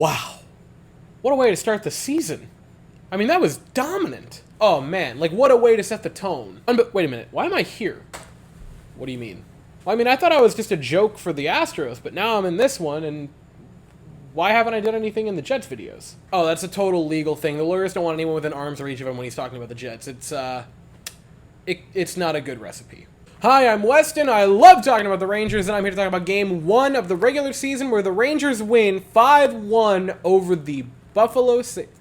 Wow. What a way to start the season. I mean, that was dominant. Oh, man. Like, what a way to set the tone. But wait a minute. Why am I here? What do you mean? Well, I mean, I thought I was just a joke for the Astros, but now I'm in this one, and why haven't I done anything in the Jets videos? Oh, that's a total legal thing. The lawyers don't want anyone within arm's reach of him when he's talking about the Jets. It's not a good recipe. Hi, I'm Weston. I love talking about the Rangers, and I'm here to talk about Game 1 of the regular season where the Rangers win 5-1 over the Buffalo Sabres.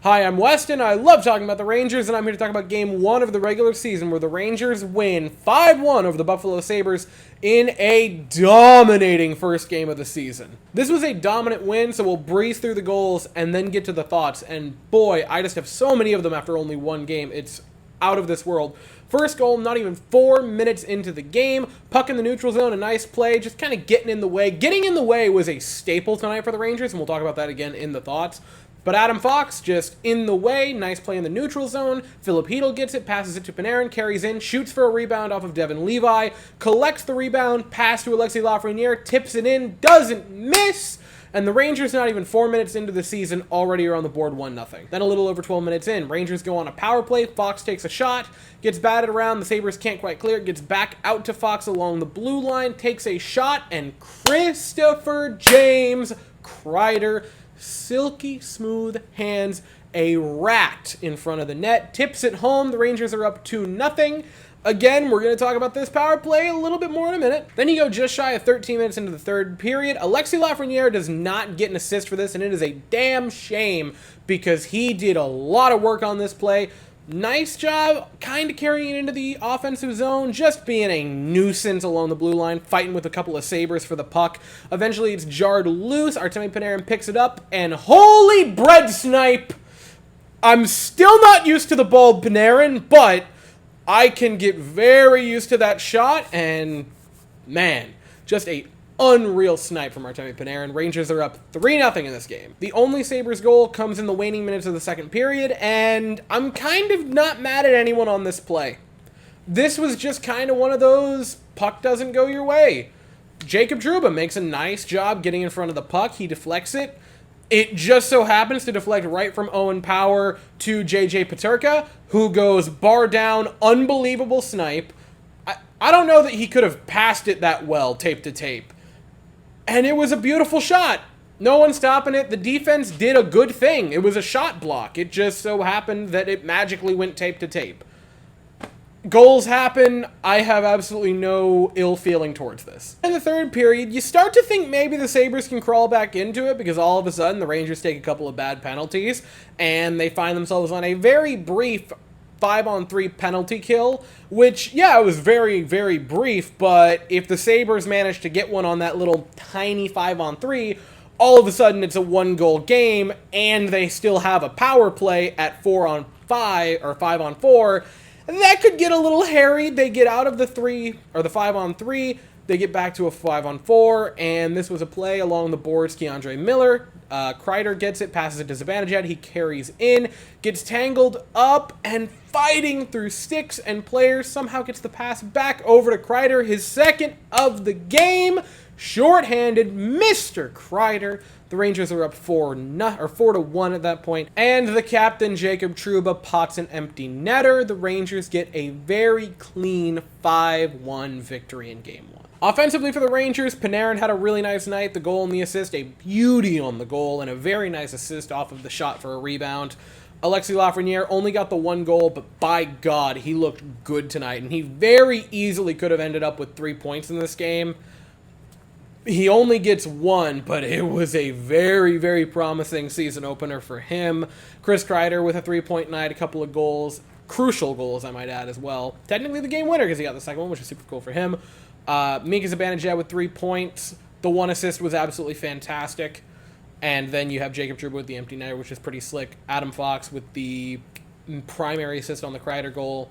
Hi, I'm Weston. I love talking about the Rangers, and I'm here to talk about Game 1 of the regular season where the Rangers win 5-1 over the Buffalo Sabres in a dominating first game of the season. This was a dominant win, so we'll breeze through the goals and then get to the thoughts, and boy, I just have so many of them after only one game. It's out of this world. First goal, not even 4 minutes into the game. Puck in the neutral zone, a nice play, just kind of getting in the way. Getting in the way was a staple tonight for the Rangers, and we'll talk about that again in the thoughts. But Adam Fox just in the way, nice play in the neutral zone. Philip Hedl gets it, passes it to Panarin, carries in, shoots for a rebound off of Devin Levi, collects the rebound, pass to Alexis Lafreniere, tips it in, doesn't miss. And the Rangers, not even 4 minutes into the season, already are on the board 1-0. Then a little over 12 minutes in, Rangers go on a power play, Fox takes a shot, gets batted around, the Sabres can't quite clear it, gets back out to Fox along the blue line, takes a shot, and Christopher James Kreider, silky smooth hands, a rat in front of the net, tips it home, the Rangers are up 2-0. Again, we're going to talk about this power play a little bit more in a minute. Then you go just shy of 13 minutes into the third period. Alexis Lafreniere does not get an assist for this, and it is a damn shame because he did a lot of work on this play. Nice job kind of carrying it into the offensive zone, just being a nuisance along the blue line, fighting with a couple of Sabres for the puck. Eventually, it's jarred loose. Artemi Panarin picks it up, and holy bread snipe! I'm still not used to the bald Panarin, but I can get very used to that shot, and man, just a unreal snipe from Artemi Panarin. Rangers are up 3-0 in this game. The only Sabres goal comes in the waning minutes of the second period, and I'm kind of not mad at anyone on this play. This was just kind of one of those puck doesn't go your way. Jacob Trouba makes a nice job getting in front of the puck. He deflects it. It just so happens to deflect right from Owen Power to JJ Peterka, who goes bar down, unbelievable snipe. I don't know that he could have passed it that well, tape to tape. And it was a beautiful shot. No one stopping it. The defense did a good thing. It was a shot block. It just so happened that it magically went tape to tape. Goals happen. I have absolutely no ill feeling towards this. In the third period, you start to think maybe the Sabres can crawl back into it because all of a sudden the Rangers take a couple of bad penalties and they find themselves on a very brief 5-on-3 penalty kill, which, yeah, it was very, very brief, but if the Sabres manage to get one on that little tiny 5-on-3, all of a sudden it's a 1-goal game and they still have a power play at 4-on-5 or 5-on-4. That could get a little hairy. They get out of the 5-on-3. They get back to a 5-on-4, and this was a play along the boards. Keandre Miller, Kreider gets it, passes it to Zibanejad. He carries in, gets tangled up, and fighting through sticks and players, somehow gets the pass back over to Kreider, his second of the game. Shorthanded, Mr. Kreider. The Rangers are up 4-1 at that point, and the captain, Jacob Trouba, pots an empty netter. The Rangers get a very clean 5-1 victory in Game 1. Offensively for the Rangers, Panarin had a really nice night. The goal and the assist, a beauty on the goal, and a very nice assist off of the shot for a rebound. Alexis Lafreniere only got the 1 goal, but by God, he looked good tonight, and he very easily could have ended up with 3 points in this game. He only gets 1, but it was a very, very promising season opener for him. Chris Kreider with a 3-point night, a couple of goals, crucial goals, I might add, as well. Technically the game winner because he got the second one, which is super cool for him. Mika Zibanejad with 3 points. The 1 assist was absolutely fantastic. And then you have Jacob Trouba with the empty netter, which is pretty slick. Adam Fox with the primary assist on the Kreider goal.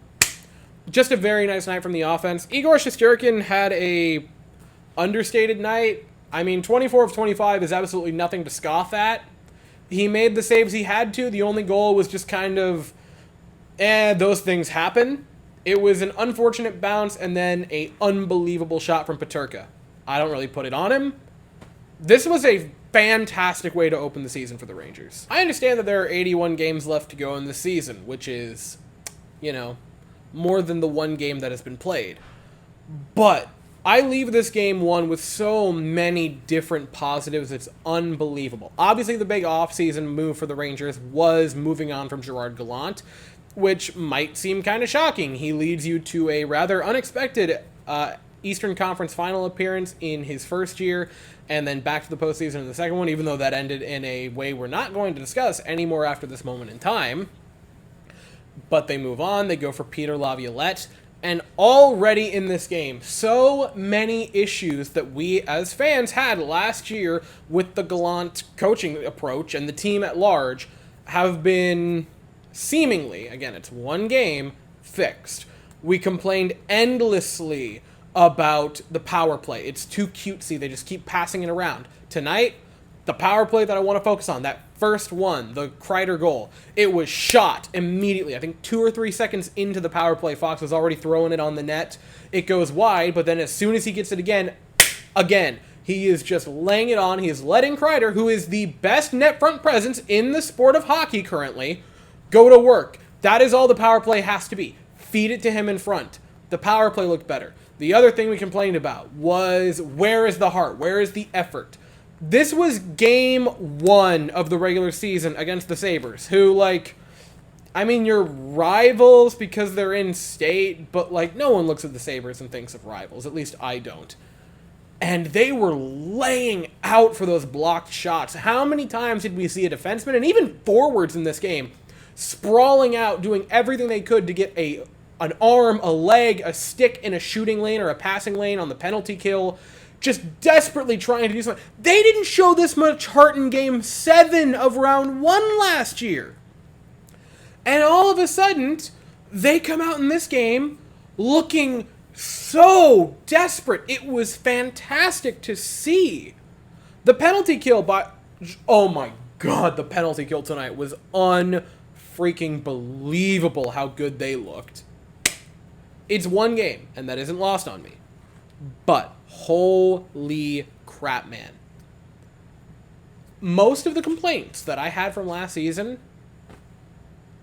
Just a very nice night from the offense. Igor Shesterkin had a understated night. I mean, 24 of 25 is absolutely nothing to scoff at. He made the saves he had to. The only goal was just kind of, those things happen. It was an unfortunate bounce and then an unbelievable shot from Peterka. I don't really put it on him. This was a fantastic way to open the season for the Rangers. I understand that there are 81 games left to go in the season, which is, more than the one game that has been played. But I leave this game one with so many different positives, it's unbelievable. Obviously, the big offseason move for the Rangers was moving on from Gerard Gallant, which might seem kind of shocking. He leads you to a rather unexpected Eastern Conference final appearance in his first year, and then back to the postseason in the second one, even though that ended in a way we're not going to discuss anymore after this moment in time. But they move on, they go for Peter Laviolette, and already in this game, so many issues that we as fans had last year with the Gallant coaching approach and the team at large have been seemingly, again, it's one game, fixed. We complained endlessly about the power play. It's too cutesy. They just keep passing it around. Tonight, the power play that I want to focus on, that first one, the Kreider goal, it was shot immediately. I think 2 or 3 seconds into the power play, Fox was already throwing it on the net. It goes wide, but then as soon as he gets it again, he is just laying it on. He is letting Kreider, who is the best net front presence in the sport of hockey currently, go to work. That is all the power play has to be. Feed it to him in front. The power play looked better. The other thing we complained about was, where is the heart? Where is the effort? This was game one of the regular season against the Sabres, who, you're rivals because they're in state, but, no one looks at the Sabres and thinks of rivals. At least I don't. And they were laying out for those blocked shots. How many times did we see a defenseman, and even forwards in this game, sprawling out, doing everything they could to get an arm, a leg, a stick in a shooting lane or a passing lane on the penalty kill, just desperately trying to do something. They didn't show this much heart in Game 7 of Round 1 last year. And all of a sudden, they come out in this game looking so desperate. It was fantastic to see. The penalty kill oh my god, the penalty kill tonight was unfreaking believable how good they looked. It's one game, and that isn't lost on me. But holy crap, man. Most of the complaints that I had from last season,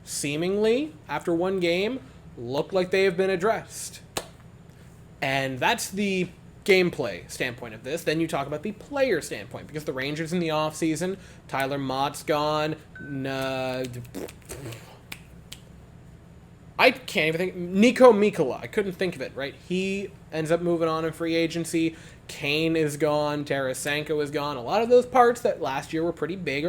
seemingly, after one game, look like they have been addressed. And that's the gameplay standpoint of this. Then you talk about the player standpoint, because the Rangers in the offseason, Tyler Mott's gone, I can't even think. Niko Mikkola. I couldn't think of it, right? He ends up moving on in free agency. Kane is gone. Tarasenko is gone. A lot of those parts that last year were pretty big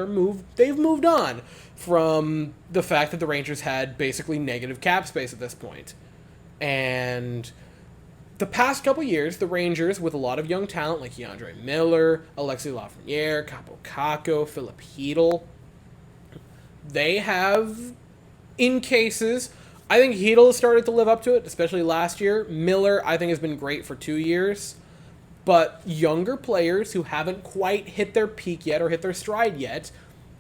they've moved on from the fact that the Rangers had basically negative cap space at this point. And the past couple years, the Rangers, with a lot of young talent like Keandre Miller, Alexis Lafreniere, Kaapo Kakko, Philip Hedl, they have, in cases, I think Hedl has started to live up to it, especially last year. Miller, I think, has been great for 2 years. But younger players who haven't quite hit their peak yet or hit their stride yet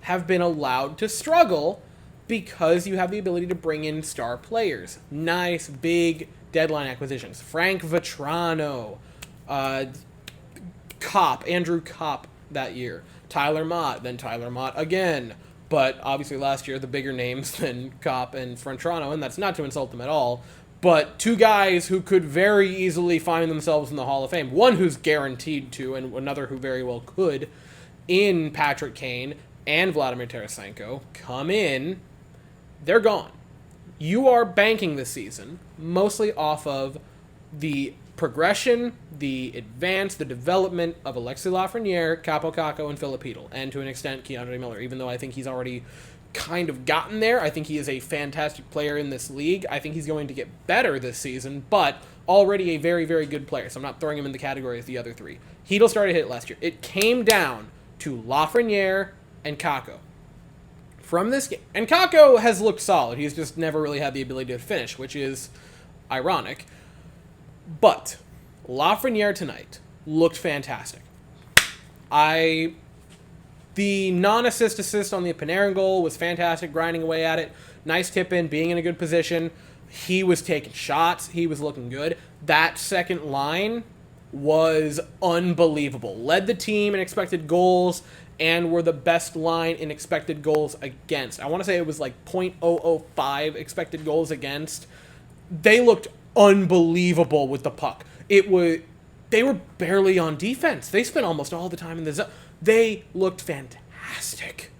have been allowed to struggle because you have the ability to bring in star players. Nice, big deadline acquisitions. Frank Vetrano, Andrew Kopp that year. Tyler Mott, then Tyler Mott again. But obviously last year, the bigger names than Kopp and Vetrano, and that's not to insult them at all, but two guys who could very easily find themselves in the Hall of Fame. One who's guaranteed to, and another who very well could, in Patrick Kane and Vladimir Tarasenko, come in. They're gone. You are banking this season mostly off of the progression, the advance, the development of Alexis Lafreniere, Kaapo Kakko, and Philip Hedl, and to an extent Keandre Miller, even though I think he's already kind of gotten there. I think he is a fantastic player in this league. I think he's going to get better this season, but already a very, very good player, so I'm not throwing him in the category as the other three. Hedl started to hit it last year. It came down to Lafreniere and Kakko. From this game, and Kakko has looked solid. He's just never really had the ability to finish, which is ironic. But Lafreniere tonight looked fantastic. The non-assist on the Panarin goal was fantastic, grinding away at it. Nice tip in, being in a good position. He was taking shots. He was looking good. That second line was unbelievable. Led the team in expected goals and were the best line in expected goals against. I want to say it was like .005 expected goals against. They looked unbelievable with the puck. They were barely on defense. They spent almost all the time in the zone. They looked fantastic.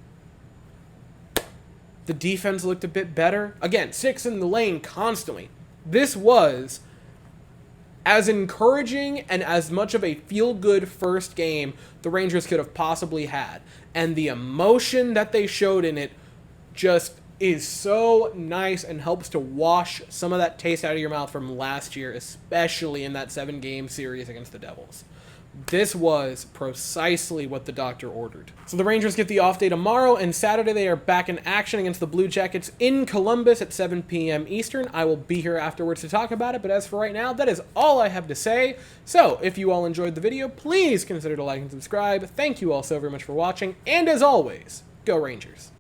The defense looked a bit better. Again, 6 in the lane constantly. This was as encouraging and as much of a feel-good first game the Rangers could have possibly had. And the emotion that they showed in it just is so nice and helps to wash some of that taste out of your mouth from last year, especially in that 7-game series against the Devils. This was precisely what the doctor ordered. So the Rangers get the off day tomorrow, and Saturday they are back in action against the Blue Jackets in Columbus at 7 p.m. Eastern. I will be here afterwards to talk about it, but as for right now, that is all I have to say. So if you all enjoyed the video, please consider to like and subscribe. Thank you all so very much for watching, and as always, go Rangers.